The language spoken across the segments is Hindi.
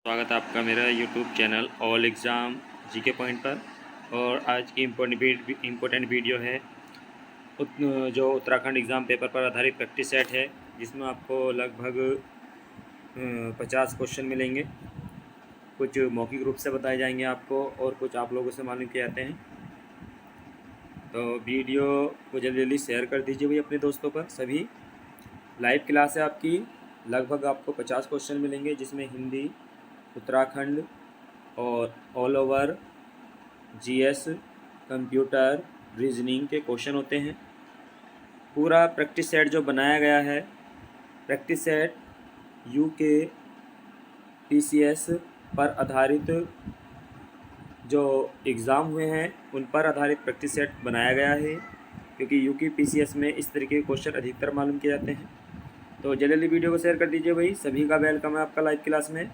स्वागत है आपका मेरा YouTube channel all exam GK point पर। और आज की इम्पोर्टेंट वीडियो है जो उत्तराखंड एग्ज़ाम पेपर पर आधारित प्रैक्टिस सेट है, जिसमें आपको लगभग 50 क्वेश्चन मिलेंगे। कुछ मौखिक रूप से बताए जाएंगे आपको और कुछ आप लोगों से मालूम किए जाते हैं। तो वीडियो को जल्दी जल्दी शेयर कर दीजिए भाई अपने दोस्तों पर। सभी लाइव क्लास है आपकी, लगभग आपको 50 क्वेश्चन मिलेंगे, जिसमें हिंदी, उत्तराखंड और all over GS, computer, reasoning के क्वेश्चन होते हैं। पूरा प्रैक्टिस सेट जो बनाया गया है, प्रैक्टिस सेट यूके पीसीएस पर आधारित जो एग्ज़ाम हुए हैं उन पर आधारित प्रैक्टिस सेट बनाया गया है, क्योंकि यूके पीसीएस में इस तरीके के क्वेश्चन अधिकतर मालूम किए जाते हैं। तो जल्दी जल्दी वीडियो को शेयर कर दीजिए भाई। सभी का वेलकम है आपका लाइव क्लास में,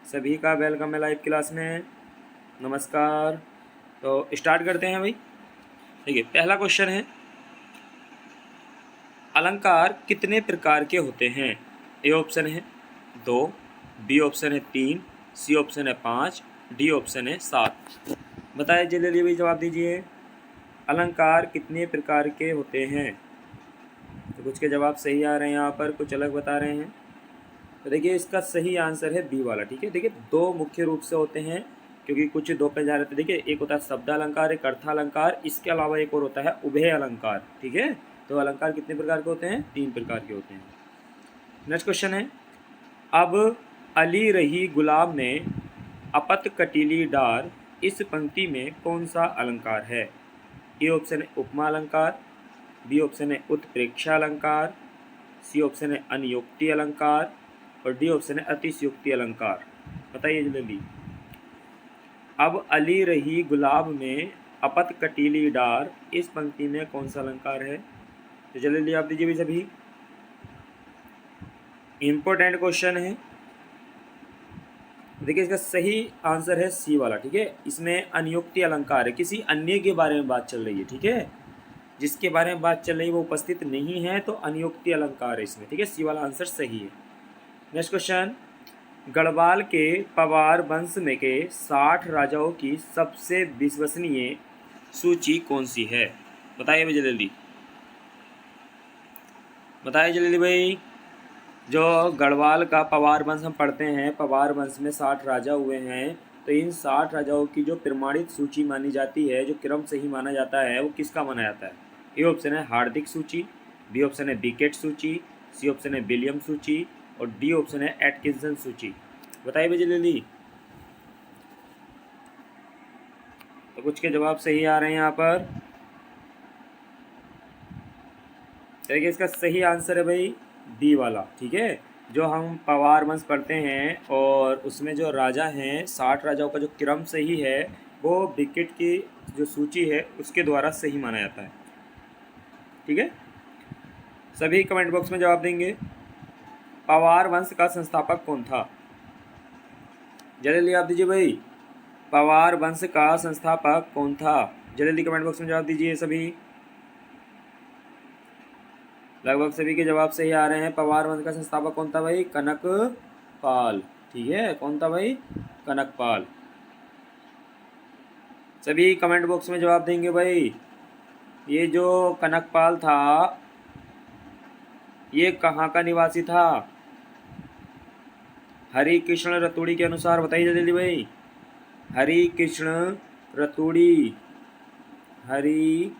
सभी का वेलकम है लाइव क्लास में। नमस्कार। तो स्टार्ट करते हैं भाई। देखिए, पहला क्वेश्चन है, अलंकार कितने प्रकार के होते हैं? ए ऑप्शन है 2, बी ऑप्शन है 3, सी ऑप्शन है 5, डी ऑप्शन है 7। बताइए जल्दी भाई, जवाब दीजिए। अलंकार कितने प्रकार के होते हैं? तो कुछ के जवाब सही आ रहे हैं यहाँ पर, कुछ अलग बता रहे हैं। तो देखिए, इसका सही आंसर है बी वाला। ठीक है, देखिए दो मुख्य रूप से होते हैं, क्योंकि कुछ दो पे जा रहे थे। देखिए, एक होता है शब्द अलंकार, एक अर्थालंकार, इसके अलावा एक और होता है उभय अलंकार। ठीक है, तो अलंकार कितने प्रकार के होते हैं? 3 प्रकार के होते हैं। नेक्स्ट क्वेश्चन है, अब अली रही गुलाब में अपत कटीली डार, इस पंक्ति में कौन सा अलंकार है? ए ऑप्शन है उपमा अलंकार, बी ऑप्शन है उत्प्रेक्षा अलंकार, सी ऑप्शन है अनियोक्ति अलंकार और डी ऑप्शन है अतिशयोक्ति अलंकार। बताइए जल्दी। अब अली रही गुलाब में अपत कटीली डार, इस पंक्ति में कौन सा अलंकार है? तो जल्दी आप दीजिए भी सभी। इम्पोर्टेंट क्वेश्चन है। देखिए, इसका सही आंसर है सी वाला। ठीक है, इसमें अनियोक्ति अलंकार है, किसी अन्य के बारे में बात चल रही है। ठीक है, जिसके बारे में बात चल रही है वो उपस्थित नहीं है, तो अनियोक्ति अलंकार है इसमें। ठीक है, सी वाला आंसर सही है। नेक्स्ट क्वेश्चन, गढ़वाल के पवार वंश में के 60 राजाओं की सबसे विश्वसनीय सूची कौन सी है? बताइए भाई जल्दी, बताइए जल्दी भाई। जो गढ़वाल का पवार वंश हम पढ़ते हैं, पवार वंश में 60 राजा हुए हैं, तो इन 60 राजाओं की जो प्रमाणित सूची मानी जाती है, जो क्रम से ही माना जाता है, वो किसका माना जाता है? ए ऑप्शन है हार्दिक सूची, बी ऑप्शन है बिकेट सूची, सी ऑप्शन है विलियम सूची और डी ऑप्शन है एटकिंसन सूची। बताइए भाई जल्दी। तो कुछ के जवाब सही आ रहे हैं यहाँ पर। देखिए, इसका सही आंसर है भाई डी वाला। ठीक है, जो हम पवार वंश पढ़ते हैं और उसमें जो राजा हैं, 60 राजाओं का जो क्रम सही है, वो विकेट की जो सूची है उसके द्वारा सही माना जाता है। ठीक है, सभी कमेंट बॉक्स में जवाब देंगे। पवार वंश का संस्थापक कौन था? जल्दी आप दीजिए भाई। पवार वंश का संस्थापक कौन था? जल्दी कमेंट बॉक्स में जवाब दीजिए सभी। लगभग सभी के जवाब सही आ रहे हैं। पवार वंश का संस्थापक कौन था भाई? कनकपाल। ठीक है, कौन था भाई? कनकपाल। सभी कमेंट बॉक्स में जवाब देंगे भाई। ये जो कनकपाल था, ये कहाँ का निवासी था? हरि कृष्ण रतूड़ी के अनुसार बताइए जल्दी भाई। हरि कृष्ण रतूड़ी, हरि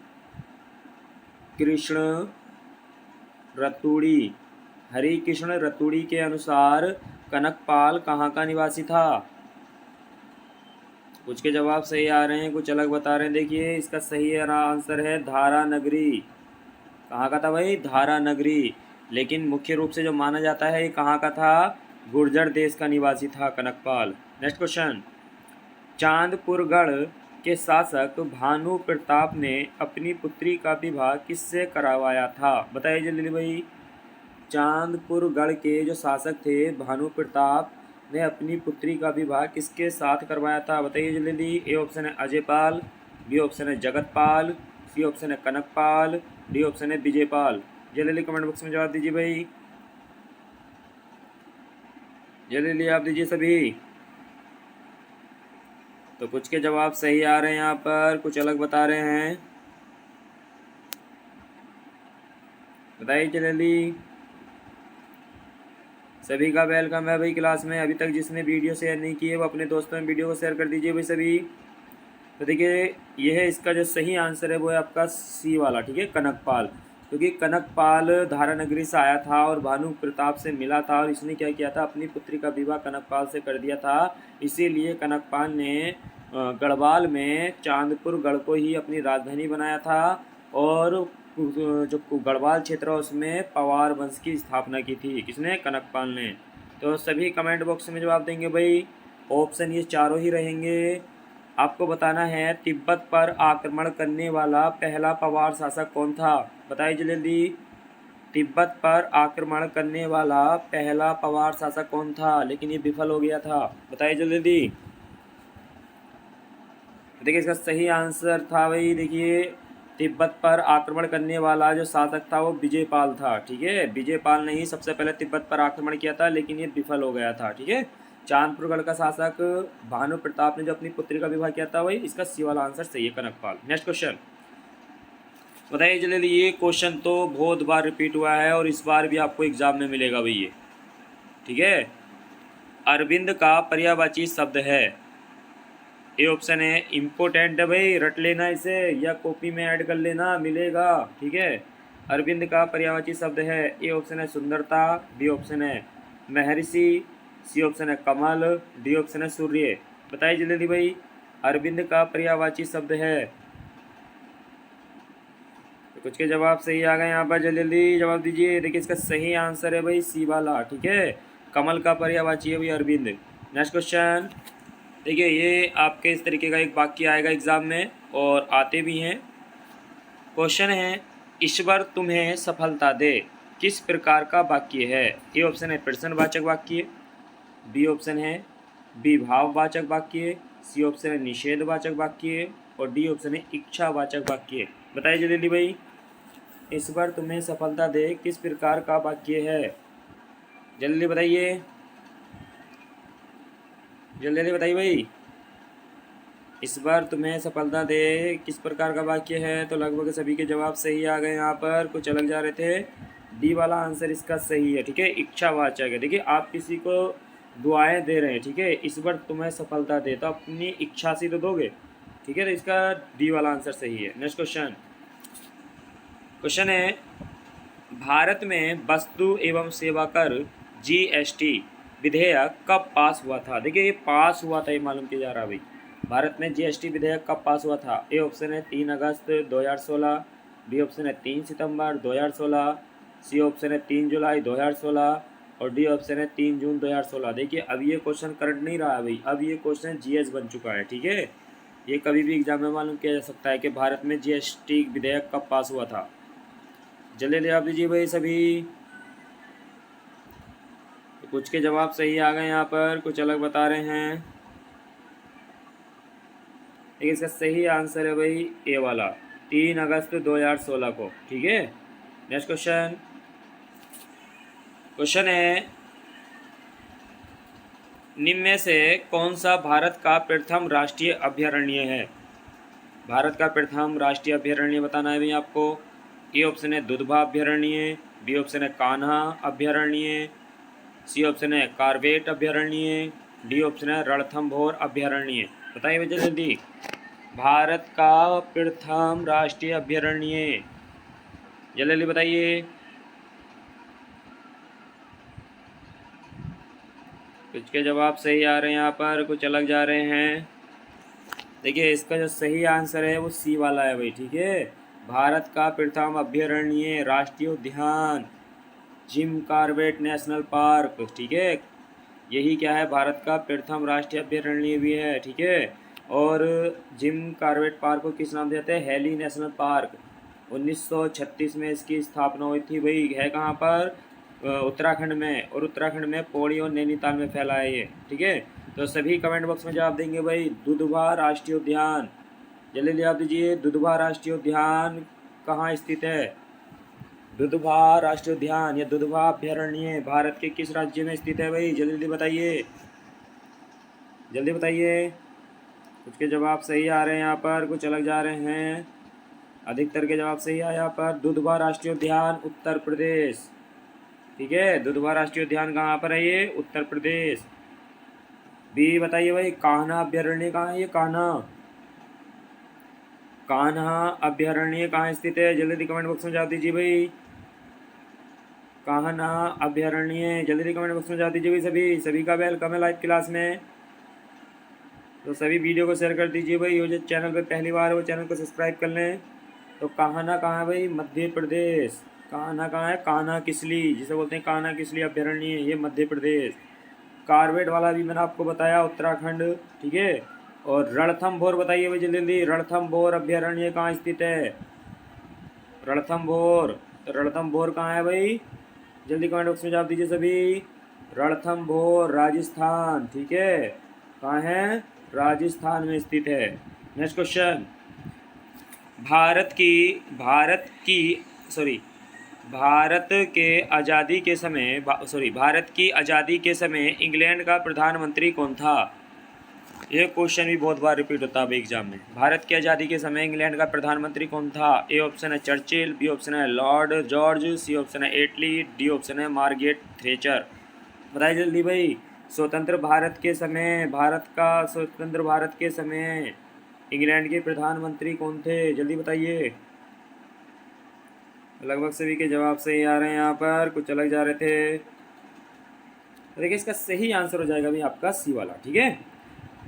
कृष्ण रतूड़ी, हरि कृष्ण रतूड़ी के अनुसार कनकपाल कहाँ का निवासी था? कुछ के जवाब सही आ रहे हैं, कुछ अलग बता रहे हैं। देखिए, इसका सही आंसर है धारा नगरी। कहाँ का था भाई? धारा नगरी। लेकिन मुख्य रूप से जो माना जाता है, ये कहाँ का था? गुर्जर देश का निवासी था कनकपाल। नेक्स्ट क्वेश्चन, चांदपुरगढ़ के शासक भानु प्रताप ने अपनी पुत्री का विवाह किससे करवाया था? बताइए जल्दी भाई। चांदपुरगढ़ के जो शासक थे भानु प्रताप ने अपनी पुत्री का विवाह किसके साथ करवाया था? बताइए जल्दी। ए ऑप्शन है अजयपाल, बी ऑप्शन है जगतपाल, सी ऑप्शन है कनकपाल, डी ऑप्शन है विजयपाल। जल्दी कमेंट बॉक्स में जवाब दीजिए भाई। जल्दी जल्दी आप दीजिए सभी। तो कुछ के जवाब सही आ रहे हैं, यहाँ पर कुछ अलग बता रहे हैं। बताइए जल्दी। सभी का वेलकम है भाई क्लास में। अभी तक जिसने वीडियो शेयर नहीं की है वो अपने दोस्तों में वीडियो को शेयर कर दीजिए भाई सभी। तो देखिए यह है इसका जो सही आंसर है वो है आपका सी वाला, ठीक है, कनकपाल। क्योंकि कनकपाल धारानगरी से आया था और भानु प्रताप से मिला था और इसने क्या किया था, अपनी पुत्री का विवाह कनकपाल से कर दिया था। इसीलिए कनकपाल ने गढ़वाल में चांदपुर गढ़ को ही अपनी राजधानी बनाया था और जो गढ़वाल क्षेत्र है उसमें पवार वंश की स्थापना की थी। किसने? कनकपाल ने। तो सभी कमेंट बॉक्स में जवाब देंगे भाई। ऑप्शन ये चारों ही रहेंगे। आपको बताना है तिब्बत पर आक्रमण करने वाला पहला पवार शासक कौन था? बताइए जल्दी। तिब्बत पर आक्रमण करने वाला पहला पवार शासक कौन था? लेकिन ये विफल हो गया था। बताइए जल्दी। देखिए इसका सही आंसर था भाई, देखिए तिब्बत पर आक्रमण करने वाला जो शासक था वो विजयपाल था। ठीक है, विजयपाल ने ही सबसे पहले तिब्बत पर आक्रमण किया था, लेकिन ये विफल हो गया था। ठीक है, चांदपुरगढ़ का शासक भानु प्रताप ने जो अपनी पुत्री का विवाह किया था, वही इसका सी वाला आंसर सही है, कनकपाल। नेक्स्ट क्वेश्चन बताइए जल्दी। ये क्वेश्चन तो बहुत बार रिपीट हुआ है और इस बार भी आपको एग्जाम में मिलेगा भाई ये। ठीक है, अरविंद का पर्यायवाची शब्द है। ए ऑप्शन है इम्पोर्टेंट है भाई, रट लेना इसे या कॉपी में ऐड कर लेना, मिलेगा। ठीक है, अरविंद का पर्यायवाची शब्द है। ए ऑप्शन है सुंदरता, बी ऑप्शन है महर्षि, सी ऑप्शन है कमल, डी ऑप्शन है सूर्य। बताइए जल्दी भाई, अरविंद का पर्यायवाची शब्द है। तो कुछ के जवाब सही आ गए यहाँ पर, जल्दी जल्दी जवाब दीजिए। देखिए इसका सही आंसर है भाई सी वाला। ठीक है, कमल का पर्यायवाची है भाई अरविंद। नेक्स्ट क्वेश्चन देखिए, ये आपके इस तरीके का एक वाक्य आएगा एग्जाम में और आते भी हैं। क्वेश्चन है ईश्वर तुम्हें सफलता दे किस प्रकार का वाक्य है? ए ऑप्शन है प्रश्नवाचक वाक्य, बी ऑप्शन है विभाववाचक वाक्य, सी ऑप्शन है निषेधवाचक वाक्य और डी ऑप्शन है इच्छावाचक वाक्य। बताइए जल्दी भाई, ईश्वर तुम्हें सफलता दे किस प्रकार का वाक्य है? जल्दी बताइए, जल्दी जल्दी बताइए भाई। इस बार तुम्हें सफलता दे किस प्रकार का वाक्य है? तो लगभग सभी के जवाब सही आ गए। यहाँ पर कुछ अलग जा रहे थे। डी वाला आंसर इसका सही है। ठीक है, इच्छावाचक है। देखिए आप किसी को दुआएं दे रहे हैं, ठीक है, इस बार तुम्हें सफलता दे, तो अपनी इच्छा से तो दोगे। ठीक है, तो इसका डी वाला आंसर सही है। नेक्स्ट क्वेश्चन, क्वेश्चन है भारत में वस्तु एवं सेवा कर GST विधेयक कब पास हुआ था? देखिए ये पास हुआ था, ये मालूम किया जा रहा है भाई। भारत में GST विधेयक कब पास हुआ था? ए ऑप्शन है 3 अगस्त 2016, बी ऑप्शन है 3 सितंबर 2016, सी ऑप्शन है 3 जुलाई 2016 और डी ऑप्शन है 3 जून 2016। देखिए अब ये क्वेश्चन करंट नहीं रहा है भाई, अब ये क्वेश्चन GS बन चुका है। ठीक है, ये कभी भी एग्जाम में मालूम किया जा सकता है कि भारत में GST विधेयक कब पास हुआ था। जल्दी जवाब दीजिए भाई सभी। तो कुछ के जवाब सही आ गए यहाँ पर, कुछ अलग बता रहे हैं। लेकिन इसका सही आंसर है भाई ए वाला, 3 अगस्त 2016 को। ठीक है, नेक्स्ट क्वेश्चन, क्वेश्चन है निम्न में से कौन सा भारत का प्रथम राष्ट्रीय अभयारण्य है? भारत का प्रथम राष्ट्रीय अभयारण्य बताना है भाई आपको। ए ऑप्शन है दुधवा अभयारण्य, बी ऑप्शन है कान्हा अभयारण्य, सी ऑप्शन है कार्बेट अभयारण्य, डी ऑप्शन है रणथंभौर अभयारण्य। बताइए भैया जल्दी, भारत का प्रथम राष्ट्रीय अभयारण्य, जल्दी जल्दी बताइए। कुछ के जवाब सही आ रहे हैं यहाँ पर, कुछ अलग जा रहे हैं। देखिए इसका जो सही आंसर है वो सी वाला है भाई। ठीक है, भारत का प्रथम अभयारण्य राष्ट्रीय उद्यान जिम कॉर्बेट नेशनल पार्क। ठीक है, यही क्या है, भारत का प्रथम राष्ट्रीय अभयारण्य भी है। ठीक है, और जिम कॉर्बेट पार्क को किस नाम देते हैं? Heli national park. 1936 में इसकी स्थापना हुई थी भाई। है कहाँ पर? उत्तराखंड में, और उत्तराखंड में पौड़ी और नैनीताल में फैला है ये। ठीक है, तो सभी कमेंट बॉक्स में जवाब देंगे भाई। दुधवा राष्ट्रीय उद्यान, जल्दी जवाब दीजिए। दुधवा राष्ट्रीय उद्यान कहाँ स्थित है? दुधवा राष्ट्रीय उद्यान या दुधवा अभ्यारण्य भारत के किस राज्य में स्थित है भाई? जल्दी जल्दी बताइए, जल्दी बताइए। कुछ के जवाब सही आ रहे हैं यहाँ पर, कुछ अलग जा रहे हैं। अधिकतर के जवाब सही आया यहाँ पर। दुधवा राष्ट्रीय उद्यान उत्तर प्रदेश। ठीक है, दुधवा राष्ट्रीय उद्यान कहाँ पर है ये? उत्तर प्रदेश। बी बताइए भाई, कान्हा अभ्यारण्य कहाँ है ये? कान्हा, कान्हा अभ्यारण्य कहाँ स्थित है? जल्दी कमेंट बॉक्स में जवाब दीजिए भाई। कान्हा अभ्यारण्य, जल्दी कमेंट बॉक्स में जवाब दीजिए भाई। सभी सभी का वेलकम है लाइव क्लास में। तो सभी वीडियो को शेयर कर दीजिए भाई। जो चैनल पे पहली बार है वो चैनल को सब्सक्राइब कर लें। तो कान्हा कहाँ है भाई? मध्य प्रदेश। कान्हा कहाँ है? कान्हा किसली, जिसे बोलते हैं कान्हा किसली अभ्यारण्य, ये मध्य प्रदेश। कार्बेट वाला भी मैंने आपको बताया, उत्तराखंड। ठीक है। और रणथंभौर बताइए भाई जल्दी जल्दी। रणथंभौर अभ्यारण्य कहाँ स्थित है? रणथंभौर, तो रणथंभौर कहाँ है भाई? जल्दी कमेंट बॉक्स में जवाब दीजिए सभी। रणथंभौर राजस्थान। ठीक है, कहाँ है? राजस्थान में स्थित है। नेक्स्ट क्वेश्चन, भारत की आज़ादी के समय इंग्लैंड का प्रधानमंत्री कौन था? ये क्वेश्चन भी बहुत बार रिपीट होता है एग्जाम में। भारत की आज़ादी के समय इंग्लैंड का प्रधानमंत्री कौन था? ए ऑप्शन है चर्चिल, बी ऑप्शन है लॉर्ड जॉर्ज, सी ऑप्शन है एटली, डी ऑप्शन है मार्गरेट थैचर। बताइए जल्दी भाई। स्वतंत्र भारत के समय इंग्लैंड के प्रधानमंत्री कौन थे? जल्दी बताइए। लगभग सभी के जवाब सही आ रहे हैं यहाँ पर, कुछ अलग जा रहे थे। तो देखिए इसका सही आंसर हो जाएगा भाई आपका सी वाला। ठीक है,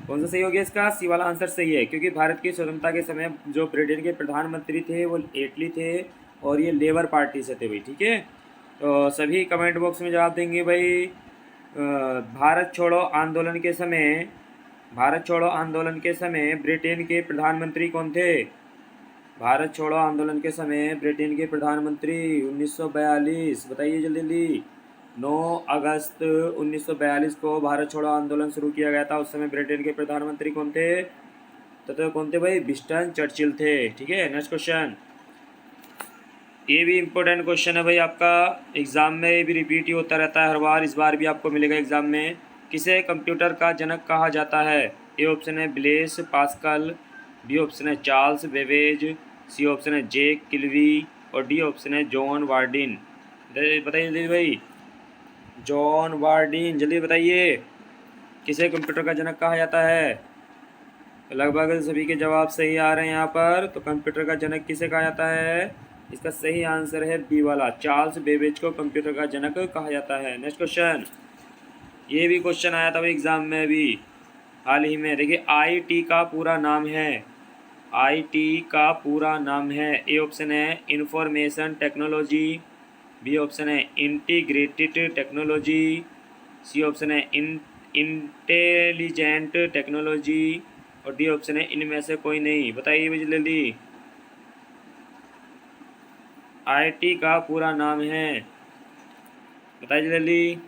कौन सा सही हो गया? इसका सी वाला आंसर सही है, क्योंकि भारत की स्वतंत्रता के समय जो ब्रिटेन के प्रधानमंत्री थे वो एटली थे और ये लेबर पार्टी से थे भाई। ठीक है, तो सभी कमेंट बॉक्स में जवाब देंगे भाई। भारत छोड़ो आंदोलन के समय ब्रिटेन के प्रधानमंत्री कौन थे? भारत छोड़ो आंदोलन के समय ब्रिटेन के प्रधानमंत्री 1942। बताइए जल्दी जल्दी। 9 अगस्त 1942 को भारत छोड़ो आंदोलन शुरू किया गया था। उस समय ब्रिटेन के प्रधानमंत्री कौन थे? तो कौन थे भाई? विंस्टन चर्चिल थे। ठीक है, नेक्स्ट क्वेश्चन, ये भी इम्पोर्टेंट क्वेश्चन है भाई आपका। एग्जाम में ये भी रिपीट ही होता रहता है हर बार, इस बार भी आपको मिलेगा एग्जाम में। किसे कंप्यूटर का जनक कहा जाता है? ए ऑप्शन है ब्लेस पास्कल, बी ऑप्शन है चार्ल्स बेबेज, सी ऑप्शन है जैक किलवी और डी ऑप्शन है जॉन वार्डिन। बताइए जल्दी भाई। जॉन वार्डिन, जल्दी बताइए। किसे कंप्यूटर का जनक कहा जाता है? लगभग सभी के जवाब सही आ रहे हैं यहाँ पर। तो कंप्यूटर का जनक किसे कहा जाता है? इसका सही आंसर है बी वाला, चार्ल्स बेबेज को कंप्यूटर का जनक कहा जाता है। नेक्स्ट क्वेश्चन, ये भी क्वेश्चन आया था एग्जाम में अभी हाल ही में। देखिए आईटी का पूरा नाम है, आईटी का पूरा नाम है। ए ऑप्शन है इंफॉर्मेशन टेक्नोलॉजी, बी ऑप्शन है इंटीग्रेटेड टेक्नोलॉजी, सी ऑप्शन है इंटेलिजेंट टेक्नोलॉजी और डी ऑप्शन है इनमें से कोई नहीं। बताइए मुझे जल्दी। आईटी का पूरा नाम है, बताइए जल्दी,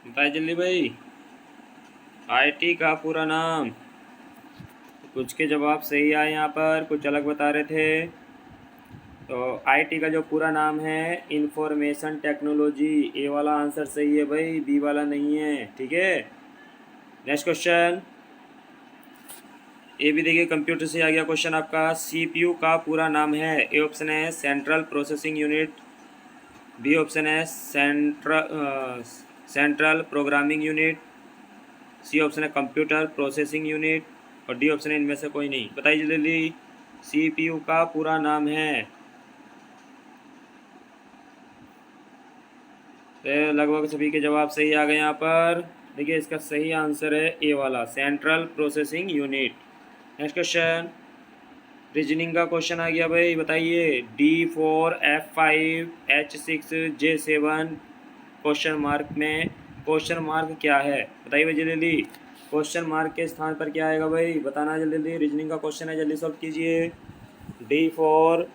बताइए जल्दी भाई। आईटी का पूरा नाम। कुछ के जवाब सही आए यहाँ पर, कुछ अलग बता रहे थे। तो आईटी का जो पूरा नाम है इंफॉर्मेशन टेक्नोलॉजी, ए वाला आंसर सही है भाई, बी वाला नहीं है। ठीक है, नेक्स्ट क्वेश्चन, ये भी देखिए कंप्यूटर से आ गया क्वेश्चन आपका। सीपीयू का पूरा नाम है। ए ऑप्शन है central processing unit, B option है central programming unit, C option है कंप्यूटर प्रोसेसिंग यूनिट और डी ऑप्शन है इनमें से कोई नहीं। बताइए जल्दी। सीपीयू का पूरा नाम है, तो लगभग सभी के जवाब सही आ गए यहाँ पर। देखिए इसका सही आंसर है ए वाला, central processing unit. Next question, reasoning का क्वेश्चन आ गया भाई। बताइए D4F5H6J7 क्वेश्चन मार्क में क्वेश्चन मार्क क्या है? बताइए भाई जल्दी जल्दी। क्वेश्चन मार्क के स्थान पर क्या आएगा भाई? बताना जल्दी जल्दी। रीजनिंग का क्वेश्चन है, जल्दी सॉल्व कीजिए। D4,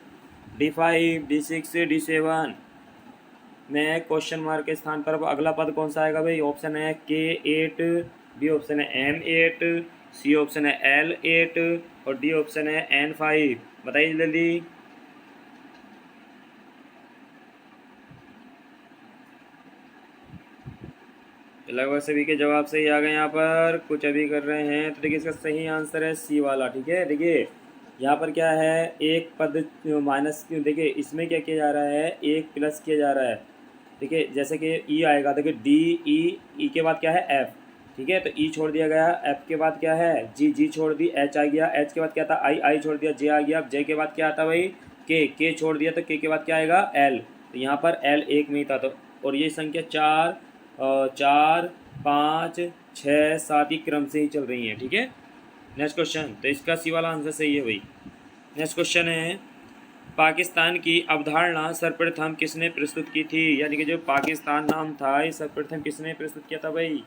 D5, D6, D7 में क्वेश्चन मार्क के स्थान पर अगला पद कौन सा आएगा भाई? ऑप्शन है K8, बी ऑप्शन है M8, सी ऑप्शन है L8 और डी ऑप्शन है N5। बताइए जल्दी। लगभग सभी के जवाब सही आ गए। यहाँ पर कुछ अभी कर रहे हैं, तो देखिए इसका सही आंसर है सी वाला। ठीक है, देखिए यहाँ पर क्या है, एक पद माइनस, देखिए इसमें क्या किया जा रहा है, एक प्लस किया जा रहा है। देखिए जैसे कि ई आएगा, देखिए डी ई के बाद क्या है एफ। ठीक है, तो ई छोड़ दिया गया, एफ के बाद क्या है जी छोड़ दी, एच आ गया, एच के बाद क्या था आई छोड़ दिया, जे आ गया। अब जे के बाद क्या आता भाई के छोड़ दिया, तो के बाद क्या आएगा एल। तो यहाँ पर एल एक में ही था, तो और ये संख्या चार 5 6 7 की क्रम से ही चल रही हैं। ठीक है, नेक्स्ट क्वेश्चन, तो इसका सी वाला आंसर सही है भाई। नेक्स्ट क्वेश्चन है, पाकिस्तान की अवधारणा सर्वप्रथम किसने प्रस्तुत की थी? यानी कि जो पाकिस्तान नाम था, ये सर्वप्रथम किसने प्रस्तुत किया था भाई?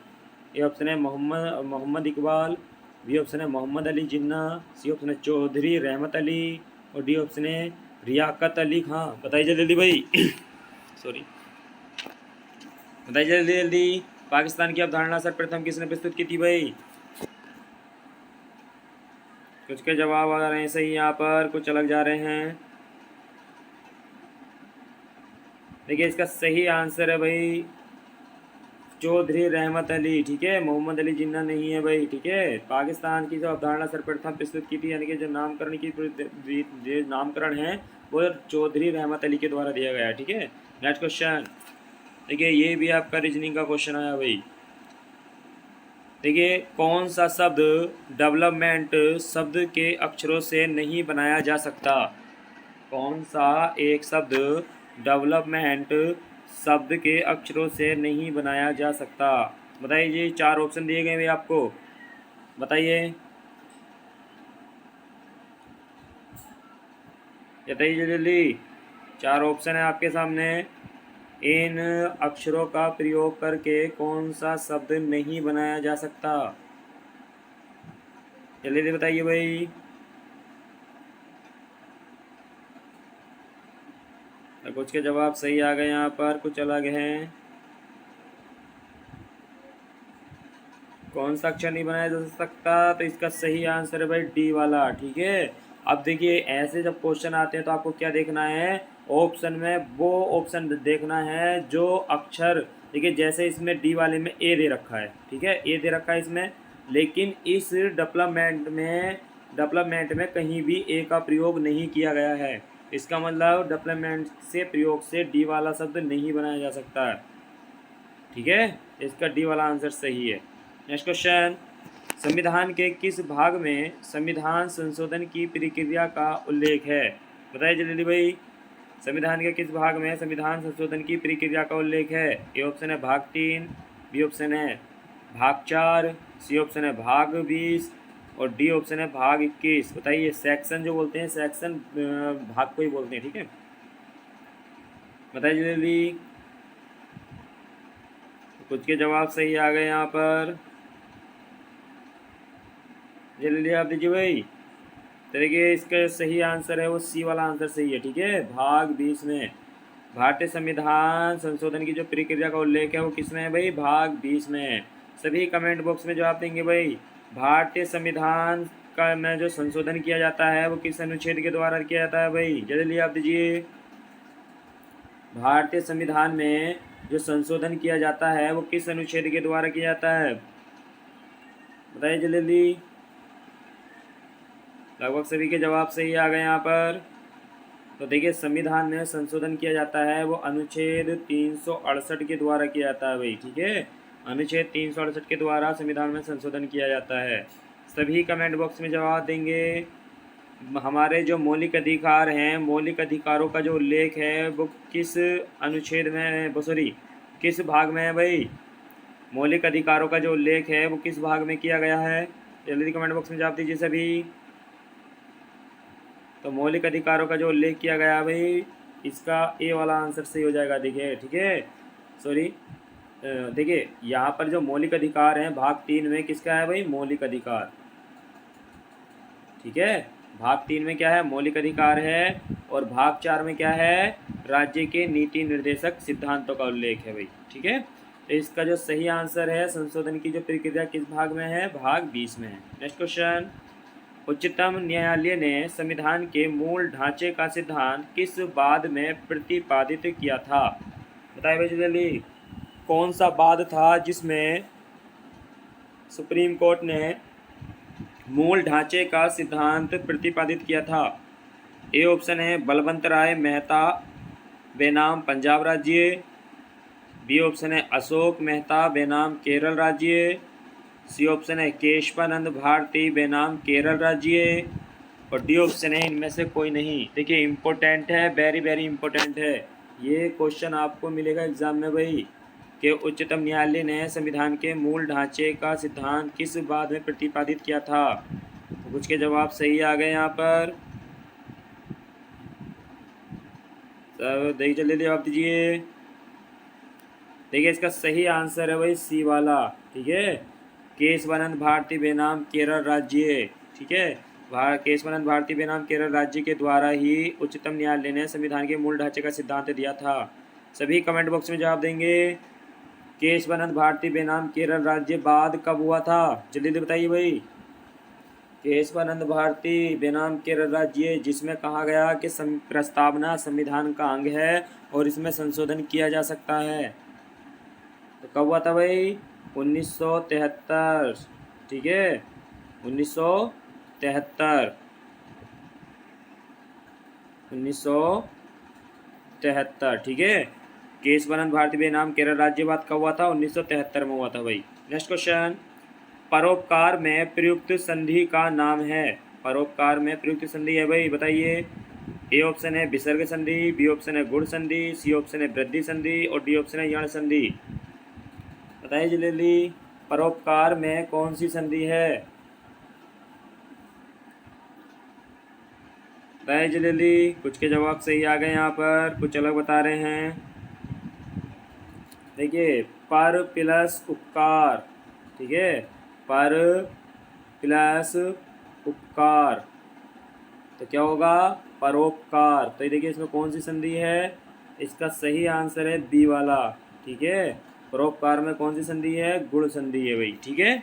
ए ऑप्शन है मोहम्मद इकबाल, बी ऑप्शन है मोहम्मद अली जिन्ना, सी ऑप्शन है चौधरी रहमत अली, और डी ऑप्शन है रियाकत अली खां। बताइए जल्दी भाई सॉरी, बताइए जल्दी जल्दी, पाकिस्तान की अवधारणा सर्वप्रथम किसने प्रस्तुत की थी भाई? कुछ के जवाब आ रहे हैं सही, यहाँ पर कुछ अलग जा रहे हैं। देखिए इसका सही आंसर है भाई चौधरी रहमत अली। ठीक है, मोहम्मद अली जिन्ना नहीं है भाई। ठीक है, पाकिस्तान की जो अवधारणा सर्वप्रथम प्रस्तुत की थी, यानी कि जो नामकरण की जो नामकरण है वो चौधरी रहमत अली के द्वारा दिया गया है। ठीक है, नेक्स्ट क्वेश्चन, देखिए ये भी आपका रीजनिंग का क्वेश्चन आया भाई। देखिए कौन सा शब्द डेवलपमेंट शब्द के अक्षरों से नहीं बनाया जा सकता? कौन सा एक शब्द डेवलपमेंट शब्द के अक्षरों से नहीं बनाया जा सकता? बताइए, चार ऑप्शन दिए गए हैं आपको, बताइए बताइए जल्दी, चार ऑप्शन है आपके सामने। इन अक्षरों का प्रयोग करके कौन सा शब्द नहीं बनाया जा सकता? जल्दी बताइए भाई। कुछ के जवाब सही आ गए, यहाँ पर कुछ अलग हैं। कौन सा अक्षर नहीं बनाया जा सकता? तो इसका सही आंसर है भाई डी वाला। ठीक है, अब देखिए ऐसे जब क्वेश्चन आते हैं तो आपको क्या देखना है, ऑप्शन में वो ऑप्शन देखना है जो अक्षर, देखिए जैसे इसमें डी वाले में ए दे रखा है। ठीक है, ए दे रखा है इसमें, लेकिन इस डेवलपमेंट में कहीं भी ए का प्रयोग नहीं किया गया है। इसका मतलब डेवलपमेंट से प्रयोग से डी वाला शब्द नहीं बनाया जा सकता है। ठीक है, इसका डी वाला आंसर सही है। नेक्स्ट क्वेश्चन, संविधान के किस भाग में संविधान संशोधन की प्रक्रिया का उल्लेख है? बताइए जल्दी भाई, संविधान के किस भाग में संविधान संशोधन की प्रक्रिया का उल्लेख है? ए ऑप्शन है भाग 3, बी ऑप्शन है भाग 4, सी ऑप्शन है भाग 20, और डी ऑप्शन है भाग 21। बताइए, सेक्शन जो बोलते हैं, सेक्शन भाग को ही बोलते हैं। ठीक है, बताइए जल्दी, कुछ के जवाब सही आ गए यहाँ पर, जल्दी आप दीजिए भाई। तो देखिए इसका सही आंसर है वो सी वाला आंसर सही है। ठीक है, भाग 20 में भारतीय संविधान संशोधन की जो प्रक्रिया का उल्लेख है वो किस में है भाई? भाग 20 में है। सभी कमेंट बॉक्स में जवाब देंगे भाई। भारतीय संविधान का में जो संशोधन किया जाता है वो किस अनुच्छेद के द्वारा किया जाता है भाई? जल्दी आप दीजिए। भारतीय संविधान में जो संशोधन किया जाता है वो किस अनुच्छेद के द्वारा किया जाता है? बताइए जल्दी। लगभग सभी के जवाब सही आ गए यहाँ पर। तो देखिए संविधान में संशोधन किया जाता है वो अनुच्छेद 368 के द्वारा किया जाता है भाई। ठीक है, अनुच्छेद 368 के द्वारा संविधान में संशोधन किया जाता है। सभी कमेंट बॉक्स में जवाब देंगे। हमारे जो मौलिक अधिकार हैं, मौलिक अधिकारों का जो उल्लेख है वो किस अनुच्छेद में, सॉरी किस भाग में है भाई? मौलिक अधिकारों का जो उल्लेख है वो किस भाग में किया गया है? जल्दी कमेंट बॉक्स में जवाब दीजिए सभी। तो मौलिक अधिकारों का जो उल्लेख किया गया है भाई, इसका ए वाला आंसर सही हो जाएगा। देखिए, ठीक है, सॉरी देखिए यहाँ पर जो मौलिक अधिकार हैं भाग 3 में किसका है भाई? मौलिक अधिकार। ठीक है, भाग 3 में क्या है? मौलिक अधिकार है, और भाग 4 में क्या है? राज्य के नीति निर्देशक सिद्धांतों का उल्लेख है भाई। ठीक है, तो इसका जो सही आंसर है संशोधन की जो प्रक्रिया किस भाग में है? भाग 20 में है। नेक्स्ट क्वेश्चन, उच्चतम न्यायालय ने संविधान के मूल ढांचे का सिद्धांत किस बाद में प्रतिपादित किया था? बताइए भाई जल्दी, कौन सा वाद था जिसमें सुप्रीम कोर्ट ने मूल ढांचे का सिद्धांत प्रतिपादित किया था? ए ऑप्शन है बलवंत राय मेहता बेनाम पंजाब राज्य, बी ऑप्शन है अशोक मेहता बेनाम केरल राज्य, सी ऑप्शन है केशवानंद भारती बेनाम केरल राज्य, और डी ऑप्शन है इनमें से कोई नहीं। देखिए इम्पोर्टेंट है, वेरी वेरी इम्पोर्टेंट है। ये क्वेश्चन आपको मिलेगा एग्जाम में भाई कि उच्चतम न्यायालय ने संविधान के मूल ढांचे का सिद्धांत किस बात में प्रतिपादित किया था? तो कुछ के जवाब सही आ गए यहाँ पर। सब देखिए जल्दी जवाब दीजिए। देखिए इसका सही आंसर है भाई सी वाला, ठीक है, केशवानंद भारती बेनाम केरल राज्य। ठीक है, केशवानंद भारती बेनाम केरल राज्य के द्वारा ही उच्चतम न्यायालय ने संविधान के मूल ढांचे का सिद्धांत दिया था। सभी कमेंट बॉक्स में जवाब देंगे। केशवानंद भारती बेनाम केरल राज्य बाद कब हुआ था? जल्दी जल्दी बताइए भाई। केशवानंद भारती बेनाम केरल राज्य, जिसमें कहा गया कि प्रस्तावना संविधान का अंग है और इसमें संशोधन किया जा सकता है। तो कब हुआ था भाई? 1973। ठीक है, 1973। 1973, ठीक है। केशवानंद भारती बेनाम केरल राज्यवाद कब हुआ था? 1973 में हुआ था भाई। नेक्स्ट क्वेश्चन, परोपकार में प्रयुक्त संधि का नाम है। परोपकार में प्रयुक्त संधि है भाई, बताइए। ए ऑप्शन है विसर्ग संधि, बी ऑप्शन है गुण संधि, सी ऑप्शन है वृद्धि संधि, और डी ऑप्शन है यण संधि। बताइए जल्दी, परोपकार में कौन सी संधि है? बताइए जल्दी। कुछ के जवाब सही आ गए यहाँ पर, कुछ अलग बता रहे हैं। देखिए पर प्लस उपकार, ठीक है, पर प्लस उपकार तो क्या होगा? परोपकार। तो ये देखिए इसमें कौन सी संधि है? इसका सही आंसर है बी वाला, ठीक है। परोपकार में कौन सी संधि है? गुण संधि है भाई, ठीक है।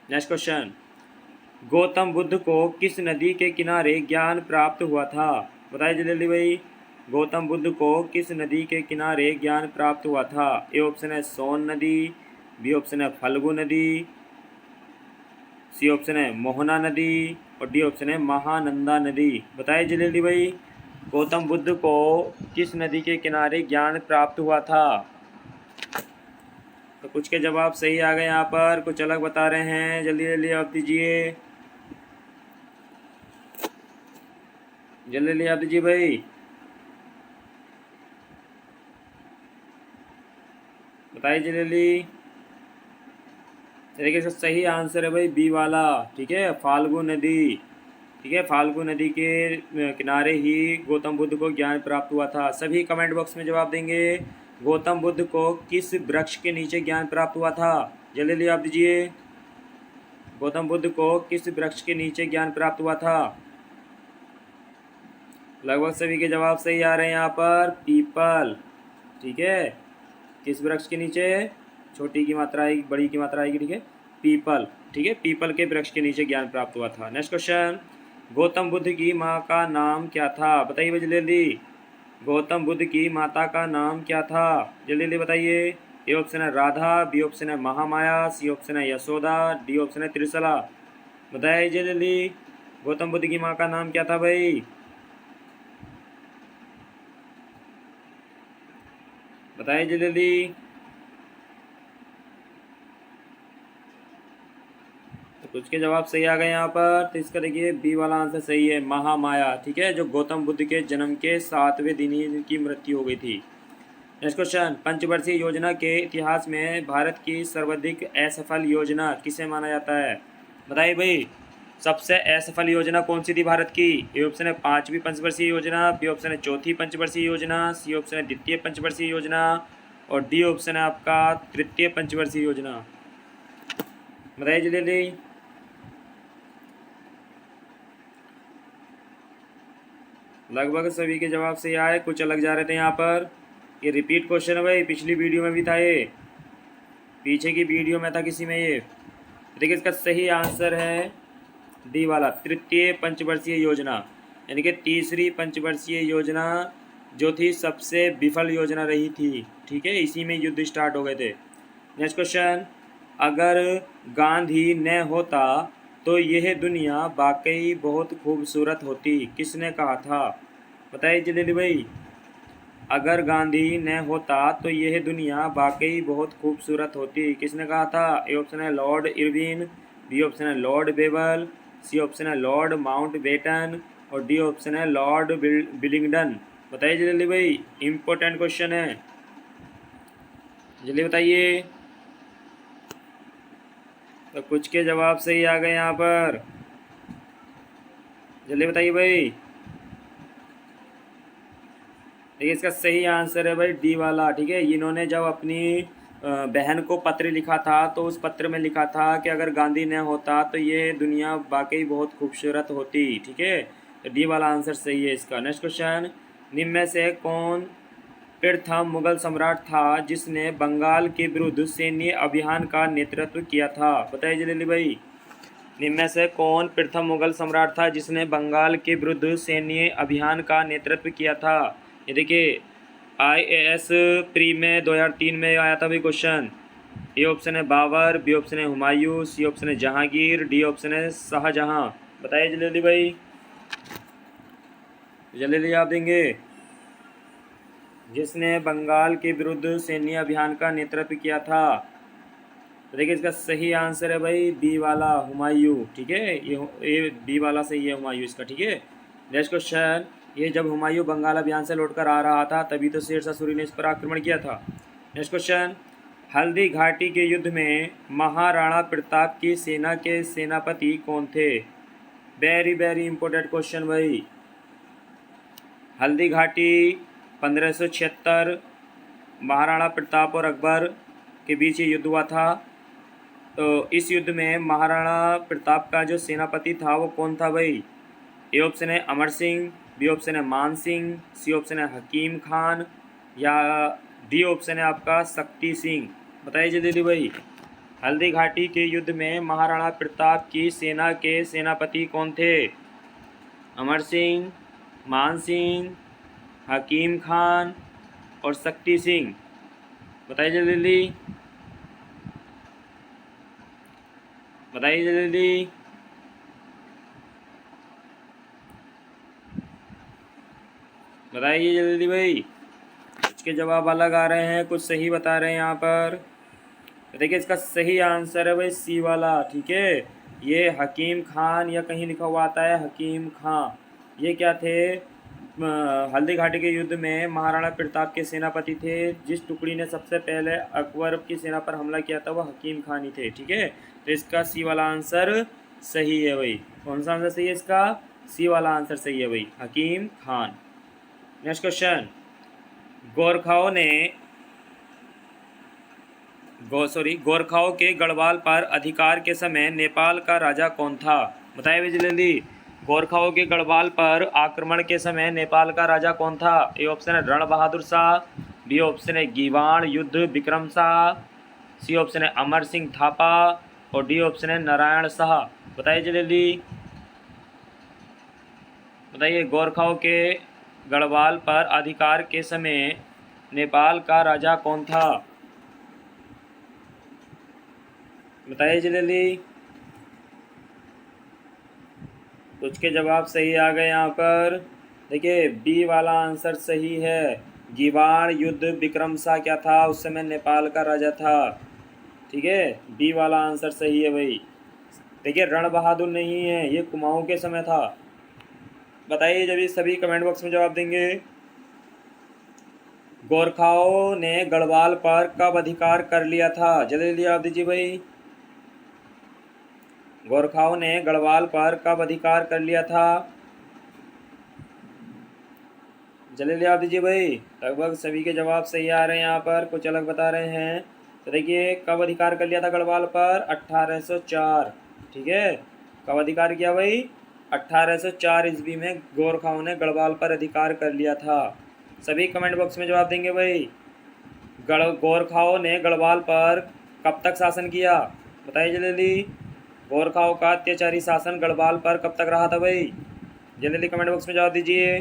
नेक्स्ट क्वेश्चन, गौतम बुद्ध को किस नदी के किनारे ज्ञान प्राप्त हुआ था? बताइए जल्दी भाई। गौतम बुद्ध को किस नदी के किनारे ज्ञान प्राप्त हुआ था? ए ऑप्शन है सोन नदी, बी ऑप्शन है फल्गु नदी, सी ऑप्शन है मोहना नदी, और डी ऑप्शन है महानंदा नदी। बताइए जल्दी भाई, गौतम बुद्ध को किस नदी के किनारे ज्ञान प्राप्त हुआ था? तो कुछ के जवाब सही आ गए यहाँ पर, कुछ अलग बता रहे हैं। जल्दी जल्दी आप दीजिए, जल्दी जल्दी आप दीजिए भाई। बताइए जल्दी। देखिए इसका सही आंसर है भाई बी वाला, ठीक है, फाल्गु नदी। ठीक है, फाल्गु नदी के किनारे ही गौतम बुद्ध को ज्ञान प्राप्त हुआ था। सभी कमेंट बॉक्स में जवाब देंगे। गौतम बुद्ध को किस वृक्ष के नीचे ज्ञान प्राप्त हुआ था? जल्दी जल्दी आप दीजिए। गौतम बुद्ध को किस वृक्ष के नीचे ज्ञान प्राप्त हुआ था? लगभग सभी के जवाब सही आ रहे हैं यहाँ पर, पीपल। ठीक है, किस वृक्ष के नीचे? छोटी की मात्रा आएगी, बड़ी की मात्रा आएगी, ठीक है, पीपल। ठीक है, पीपल के वृक्ष के नीचे ज्ञान प्राप्त हुआ था। नेक्स्ट क्वेश्चन, गौतम बुद्ध की माँ का नाम क्या था? बताइए जल्दी जल्दी। गौतम बुद्ध की माता का नाम क्या था? जल्दी जल्दी बताइए। ए ऑप्शन है राधा, बी ऑप्शन है महामाया, सी ऑप्शन है यशोदा, डी ऑप्शन है त्रिशला। बताइए जल्दी, गौतम बुद्ध की माँ का नाम क्या था भाई? बताइए जल्दी। तो कुछ के जवाब सही आ गए यहाँ पर। तो इसका देखिए बी वाला आंसर सही है, महामाया। ठीक है, जो गौतम बुद्ध के जन्म के 7वें दिन ही की मृत्यु हो गई थी। नेक्स्ट क्वेश्चन, पंचवर्षीय योजना के इतिहास में भारत की सर्वाधिक असफल योजना किसे माना जाता है? बताइए भाई, सबसे असफल योजना कौन सी थी भारत की? ए ऑप्शन है 5वीं पंचवर्षीय योजना, बी ऑप्शन है 4थी पंचवर्षीय योजना, सी ऑप्शन है द्वितीय पंचवर्षीय योजना, और डी ऑप्शन है आपका तृतीय पंचवर्षीय योजना। बताइए जल्दी। लगभग सभी के जवाब सही आए, कुछ अलग जा रहे थे यहाँ पर। ये रिपीट क्वेश्चन है भाई, पिछली वीडियो में भी था, ये पीछे की वीडियो में था किसी में। ये देखिए इसका सही आंसर है डी वाला, तृतीय पंचवर्षीय योजना, यानी कि तीसरी पंचवर्षीय योजना जो थी सबसे विफल योजना रही थी। ठीक है, इसी में युद्ध स्टार्ट हो गए थे। नेक्स्ट क्वेश्चन, अगर गांधी न होता तो यह दुनिया वाकई बहुत खूबसूरत होती, किसने कहा था? बताइए जल्दी भाई। अगर गांधी न होता तो यह दुनिया वाकई बहुत खूबसूरत होती, किसने कहा था? ए ऑप्शन है लॉर्ड इरविन, बी ऑप्शन है लॉर्ड बेबल, सी ऑप्शन है लॉर्ड माउंटबेटन और डी ऑप्शन है लॉर्ड विलिंगडन। बताइए जल्दी भाई, इंपॉर्टेंट क्वेश्चन है, जल्दी बताइए। तो कुछ के जवाब सही आ गए यहाँ पर, जल्दी बताइए भाई। देखिए इसका सही आंसर है भाई डी वाला। ठीक है, इन्होंने जब अपनी बहन को पत्र लिखा था तो उस पत्र में लिखा था कि अगर गांधी न होता तो ये दुनिया वाकई बहुत खूबसूरत होती। ठीक है, तो डी वाला आंसर सही है इसका। नेक्स्ट क्वेश्चन, निम्न में से कौन प्रथम मुगल सम्राट था जिसने बंगाल के विरुद्ध सैन्य अभियान का नेतृत्व किया था? बताइए जल्दी भाई। निम्न में से कौन प्रथम मुगल सम्राट था जिसने बंगाल के विरुद्ध सैन्य अभियान का नेतृत्व किया था? ये देखिए IAS प्री में 2003 में आया था भी क्वेश्चन। ए ऑप्शन है बाबर, बी ऑप्शन है हुमायूं, सी ऑप्शन है जहांगीर, डी ऑप्शन है शाहजहां। बताइए जल्दी जल्दी भाई, जल्दी जल्दी आप देंगे। जिसने बंगाल के विरुद्ध सैन्य अभियान का नेतृत्व किया था, तो देखिए इसका सही आंसर है भाई बी वाला, हुमायूं। ठीक है, ये बी वाला सही है, हुमायूं इसका। ठीक है, नेक्स्ट क्वेश्चन, ये जब हुमायूं बंगाल अभियान से लौटकर आ रहा था तभी तो शेरशाह सूरी ने इस पर आक्रमण किया था। नेक्स्ट क्वेश्चन, हल्दी घाटी के युद्ध में महाराणा प्रताप की सेना के सेनापति कौन थे? वेरी वेरी इंपॉर्टेंट क्वेश्चन भाई। हल्दी घाटी 1576 महाराणा प्रताप और अकबर के बीच ये युद्ध हुआ था। तो इस युद्ध में महाराणा प्रताप का जो सेनापति था वो कौन था भाई? ए ऑप्शन है अमर सिंह, बी ऑप्शन है मान सिंह, सी ऑप्शन है हकीम खान या डी ऑप्शन है आपका शक्ति सिंह। बताइए जल्दी भाई, हल्दी घाटी के युद्ध में महाराणा प्रताप की सेना के सेनापति कौन थे? अमर सिंह, मान सिंह, हकीम खान और शक्ति सिंह। बताइए जल्दी, बताइए जल्दी। बताइए जल्दी भाई, कुछ के जवाब अलग आ रहे हैं, कुछ सही बता रहे हैं यहाँ पर। देखिए इसका सही आंसर है भाई सी वाला। ठीक है, ये हकीम खान या कहीं लिखा हुआ आता है हकीम खां, ये क्या थे? हल्दी घाटी के युद्ध में महाराणा प्रताप के सेनापति थे। जिस टुकड़ी ने सबसे पहले अकबर की सेना पर हमला किया था वो हकीम खान ही थे। ठीक है, तो इसका सी वाला आंसर सही है भाई। कौन सा आंसर सही है इसका? सी वाला आंसर सही है भाई, हकीम खान। नेक्स्ट क्वेश्चन, गोरखाओं ने गोरखाओं के गढ़वाल पर अधिकार के समय नेपाल का राजा कौन था? बताइए भाई जल्दी। गोरखाओं के गढ़वाल पर आक्रमण के समय नेपाल का राजा कौन था? ए ऑप्शन है रण बहादुर शाह, बी ऑप्शन है गीवाण युद्ध विक्रम शाह, सी ऑप्शन है अमर सिंह थापा और डी ऑप्शन है नारायण शाह। बताइए जल्दी, बताइए गोरखाओं के गढ़वाल पर अधिकार के समय नेपाल का राजा कौन था? बताइए जल्दी। कुछ के जवाब सही आ गए यहाँ पर। देखिए बी वाला आंसर सही है, गीवाण युद्ध विक्रम शाह क्या था? उस समय नेपाल का राजा था। ठीक है, बी वाला आंसर सही है भाई। देखिए रण बहादुर नहीं है, ये कुमाऊं के समय था। बताइए जब ये सभी कमेंट बॉक्स में जवाब देंगे। गोरखाओं ने गढ़वाल पर कब अधिकार कर लिया था? जल्दी जल्दी जवाब दीजिए भाई। गोरखाओं ने गढ़वाल पर कब अधिकार कर लिया था? जल्दी जल्दी आप दीजिए भाई। लगभग सभी के जवाब सही आ रहे हैं यहाँ पर, कुछ अलग बता रहे हैं। तो देखिए कब अधिकार कर लिया था गढ़वाल पर? 1804। ठीक है, कब अधिकार किया भाई? 1804 ईस्वी में गोरखाओं ने गढ़वाल पर अधिकार कर लिया था। सभी कमेंट बॉक्स में जवाब देंगे भाई। गोरखाओं ने गढ़वाल पर कब तक शासन किया? बताइए जल्दी। गोरखाओं का अत्याचारी शासन गढ़वाल पर कब तक रहा था भाई? जल्दी कमेंट बॉक्स में जवाब दीजिए।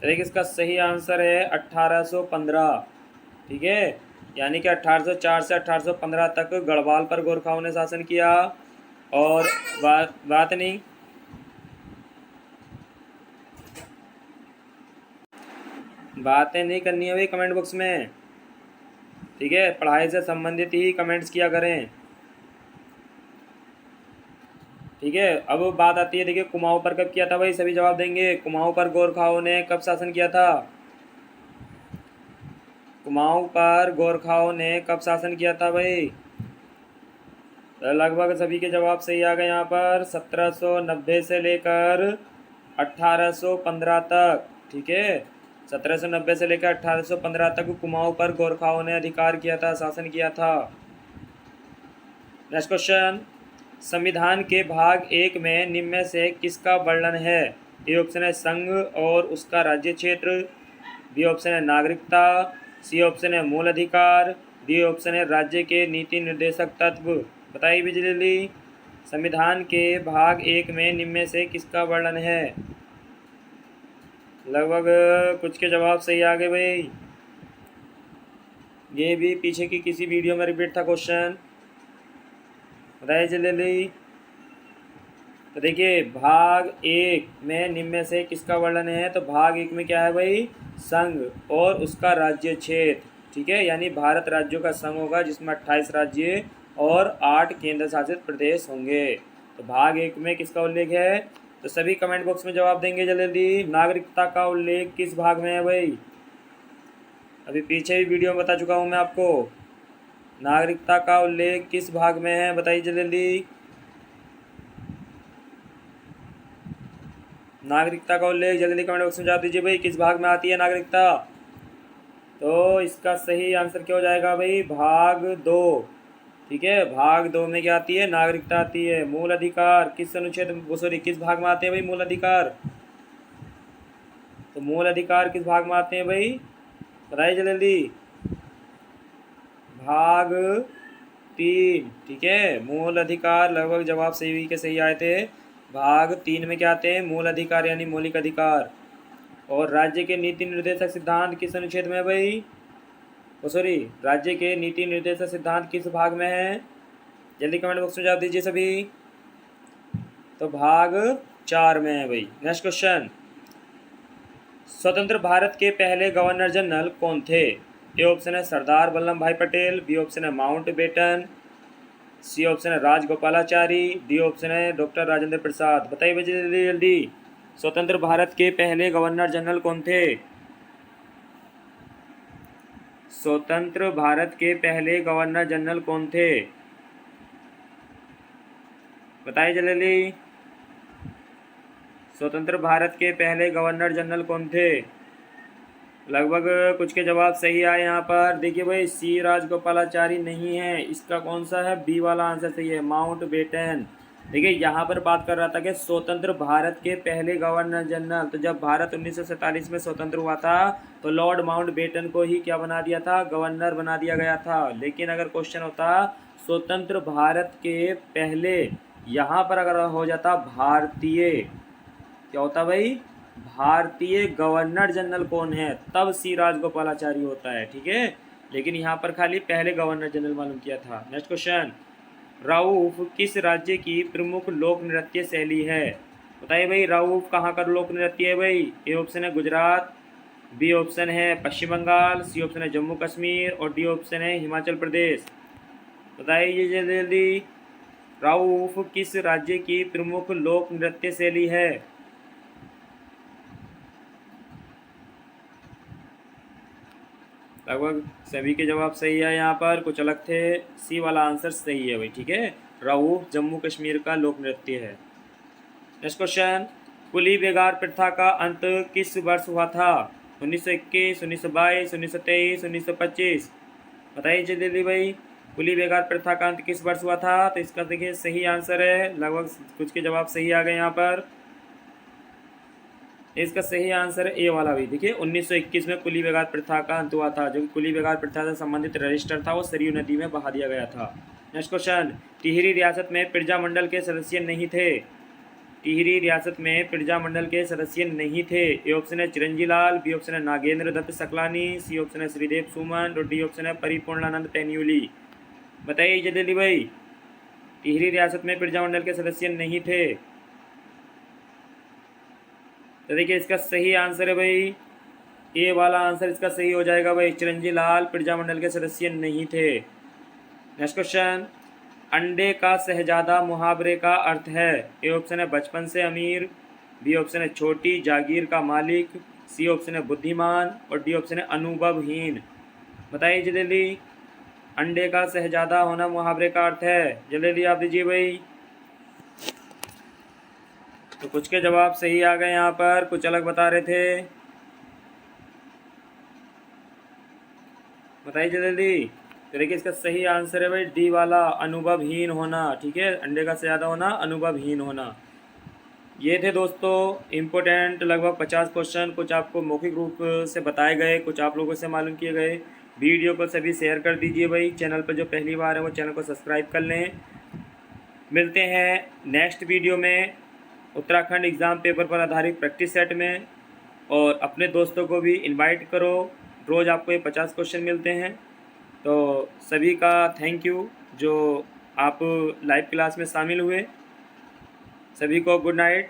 देखिए इसका सही आंसर है 1815। ठीक है, यानी कि 1804 से 1815 तक गढ़वाल पर गोरखाओं ने शासन किया। और बात नहीं, बातें नहीं करनी है भाई कमेंट बॉक्स में। ठीक है, पढ़ाई से संबंधित ही कमेंट्स किया करें। ठीक है, अब बात आती है, देखिए कुमाऊं पर कब किया था भाई, सभी जवाब देंगे। कुमाऊं पर गोरखाओं ने कब शासन किया था? कुमाऊं पर गोरखाओं ने कब शासन किया था भाई? तो लगभग सभी के जवाब सही आ गए यहाँ पर। 1790 से लेकर 1815 तक। ठीक है, 1790 से लेकर 1815 तक कुमाऊं पर गोरखाओं ने अधिकार किया था, शासन किया था। नेक्स्ट क्वेश्चन, संविधान के भाग 1 में निम्न में से किसका वर्णन है? ए ऑप्शन है संघ और उसका राज्य क्षेत्र, बी ऑप्शन है नागरिकता, सी ऑप्शन है मूल अधिकार, डी ऑप्शन है राज्य के नीति निर्देशक तत्व। बताइए बिजली, संविधान के भाग 1 में निम्न में से किसका वर्णन है? लगभग कुछ के जवाब सही आ गए भाई। ये भी पीछे की किसी वीडियो में रिपीट था क्वेश्चन, बताइए जल्दी। तो देखिए भाग 1 में निम्न में से किसका वर्णन है? तो भाग 1 में क्या है भाई? संघ और उसका राज्य क्षेत्र। ठीक है, यानी भारत राज्यों का संघ होगा जिसमें 28 राज्य और 8 केंद्र शासित प्रदेश होंगे। तो भाग 1 में किसका उल्लेख है? तो सभी कमेंट बॉक्स में जवाब देंगे जल्दी। नागरिकता का उल्लेख किस भाग में है भाई? अभी पीछे भी वीडियो में बता चुका हूँ मैं आपको। नागरिकता का उल्लेख किस भाग में है, बताइए जल्दी। नागरिकता का उल्लेख जल्दी कमेंट बॉक्स में जवाब दीजिए भाई, किस भाग में आती है नागरिकता? तो इसका सही आंसर क्या हो जाएगा भाई? भाग 2। ठीक है, भाग 2 में क्या आती है? नागरिकता आती है। मूल अधिकार किस अनुच्छेद, सॉरी किस भाग में आते हैं भाई मूल अधिकार? तो मूल अधिकार किस भाग में आते हैं भाई, बताइए जल्दी। भाग 3। ठीक है, मूल अधिकार लगभग जवाब सही के सही आए थे। भाग 3 में क्या आते हैं? मूल अधिकार यानी मौलिक अधिकार। और राज्य के नीति निर्देशक सिद्धांत किस अनुच्छेद में है भाई? सॉरी, राज्य के नीति निर्देशक सिद्धांत किस भाग में है? जल्दी कमेंट बॉक्स में जवाब दीजिए सभी। तो भाग 4 में है भाई। नेक्स्ट क्वेश्चन, स्वतंत्र भारत के पहले गवर्नर जनरल कौन थे? ए ऑप्शन है सरदार वल्लभ भाई पटेल, बी ऑप्शन है माउंट बेटन, सी ऑप्शन है राजगोपालाचारी, डी ऑप्शन है डॉक्टर राजेंद्र प्रसाद। बताइए भाई जल्दी जल्दी, स्वतंत्र भारत के पहले गवर्नर जनरल कौन थे? स्वतंत्र भारत के पहले गवर्नर जनरल कौन थे? बताइए जल्दी, स्वतंत्र भारत के पहले गवर्नर जनरल कौन थे? लगभग कुछ के जवाब सही आए यहाँ पर। देखिए भाई, सी राजगोपालाचारी नहीं है, इसका कौन सा है? बी वाला आंसर सही है, माउंट बेटन। देखिए यहाँ पर बात कर रहा था कि स्वतंत्र भारत के पहले गवर्नर जनरल, तो जब भारत 1947 में स्वतंत्र हुआ था तो लॉर्ड माउंट बेटन को ही क्या बना दिया था? गवर्नर बना दिया गया था। लेकिन अगर क्वेश्चन होता स्वतंत्र भारत के पहले, यहाँ पर अगर हो जाता भारतीय, क्या होता भाई? भारतीय गवर्नर जनरल कौन है, तब सी राजगोपालाचारी होता है। ठीक है, लेकिन यहाँ पर खाली पहले गवर्नर जनरल मालूम किया था। नेक्स्ट क्वेश्चन, राउफ किस राज्य की प्रमुख लोक नृत्य शैली है? बताइए भाई, राउफ कहाँ का लोक नृत्य है भाई? ए ऑप्शन है गुजरात, बी ऑप्शन है पश्चिम बंगाल, सी ऑप्शन है जम्मू कश्मीर और डी ऑप्शन है हिमाचल प्रदेश। बताइए जल्दी जल्दी, राउफ किस राज्य की प्रमुख लोक नृत्य शैली है? लगभग सभी के जवाब सही है, यहाँ पर कुछ अलग थे। सी वाला आंसर सही है भाई। ठीक है, राउफ जम्मू कश्मीर का लोक नृत्य है। नेक्स्ट क्वेश्चन, कुली बेगार प्रथा का अंत किस वर्ष हुआ था? 1921, 1922, 1923, 1925। बताइए जल्दी भाई, कुली बेगार प्रथा का अंत किस वर्ष हुआ था? तो इसका देखिए सही आंसर है, लगभग कुछ के जवाब सही आ गए यहाँ पर। इसका सही आंसर है ए वाला भी। देखिए 1921 में कुली बेगार प्रथा का अंत हुआ था। जो कि कुली बेगार प्रथा से संबंधित रजिस्टर था वो सरयू नदी में बहा दिया गया था। नेक्स्ट क्वेश्चन, टिहरी रियासत में प्रजा मंडल के सदस्य नहीं थे। टिहरी रियासत में प्रजा मंडल के सदस्य नहीं थे? ए ऑप्शन है चिरंजी लाल, बी ऑप्शन है नागेंद्र दत्त सकलानी, सी ऑप्शन है श्रीदेव सुमन और डी ऑप्शन है परिपूर्णानंद टेन्यूली। बताइए जल्दी भाई, टिहरी रियासत में प्रजा मंडल के सदस्य नहीं थे। तो देखिए इसका सही आंसर है भाई, ए वाला आंसर इसका सही हो जाएगा भाई, चिरंजी लाल प्रजा मंडल के सदस्य नहीं थे। नेक्स्ट क्वेश्चन, अंडे का शहजादा मुहावरे का अर्थ है? ए ऑप्शन है बचपन से अमीर, बी ऑप्शन है छोटी जागीर का मालिक, सी ऑप्शन है बुद्धिमान और डी ऑप्शन है अनुभवहीन। बताइए जल्दी, अंडे का शहजादा होना मुहावरे का अर्थ है? जल्दी आप दीजिए भाई। तो कुछ के जवाब सही आ गए, यहाँ पर कुछ अलग बता रहे थे। बताइए जल्दी। तो देखिए इसका सही आंसर है भाई डी वाला, अनुभवहीन होना। ठीक है, अंडे का ज़्यादा होना, अनुभवहीन होना। ये थे दोस्तों इम्पोर्टेंट लगभग 50 क्वेश्चन, कुछ आपको मौखिक रूप से बताए गए, कुछ आप लोगों से मालूम किए गए। वीडियो को सभी शेयर कर दीजिए भाई। चैनल पर जो पहली बार है वो चैनल को सब्सक्राइब कर लें। मिलते हैं नेक्स्ट वीडियो में उत्तराखंड एग्ज़ाम पेपर पर आधारित प्रैक्टिस सेट में, और अपने दोस्तों को भी इनवाइट करो। रोज़ आपको ये 50 क्वेश्चन मिलते हैं। तो सभी का थैंक यू जो आप लाइव क्लास में शामिल हुए। सभी को गुड नाइट।